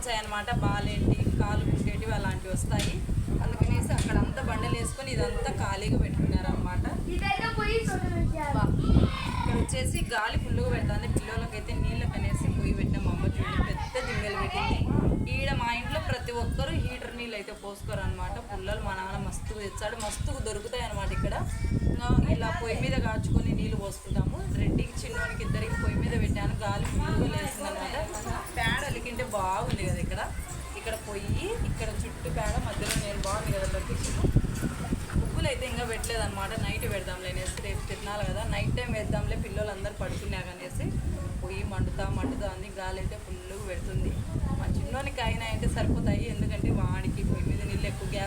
వచ్చాయి అన్నమాట. బాలేంటి కాలు కుట్టేటివి అలాంటివి వస్తాయి. అందుకనేసి అక్కడ అంతా బండలు వేసుకొని ఇదంతా ఖాళీగా పెట్టుకున్నారనమాట. ఇక్కడ వచ్చేసి గాలి ఫుల్లుగా పెడతాను. పిల్లలకైతే నీళ్ళకి అనేసి పొయ్యి పెట్టిన మా అమ్మ చూడండి పెద్ద దింగలు పెట్టింది. ఈడ మా ఇంట్లో ప్రతి ఒక్కరు హీటర్ నీళ్ళు అయితే పోసుకోరు అనమాట. పుల్లలు మా నాన్న మస్తుగా తెచ్చాడు, మస్తుగా దొరుకుతాయి అనమాట ఇక్కడ. ఇలా పొయ్యి మీద కాచుకొని నీళ్ళు పోసుకుంటాము. రెడ్డికి చిన్నోనికి ఇద్దరికి పొయ్యి మీద పెట్టాను. గాలి ఫుల్గా లేస్తుంది అనమాట. పేడ అలికింటే బాగుంది కదా ఇక్కడ. ఇక్కడ పొయ్యి ఇక్కడ చుట్టూ పేడ మధ్యలో నేను బాగుంది కదా లొకేషన్. ముగ్గులు అయితే ఇంకా పెట్టలేదన్నమాట. నైట్ పెడదాంలే అనేసి, రేపు తిన్నాలి కదా నైట్ టైం వేద్దాంలే పిల్లలు అందరూ పడుకున్నాకనేసి. పొయ్యి మండుతా అంది. గాలి అయితే ఫుల్గా పెడుతుంది. మా చిన్నోనికి అయినా అయితే సరిపోతాయి, ఎందుకంటే వాడికి పొయ్యి మీద నీళ్ళు ఎక్కువ గ్యాస్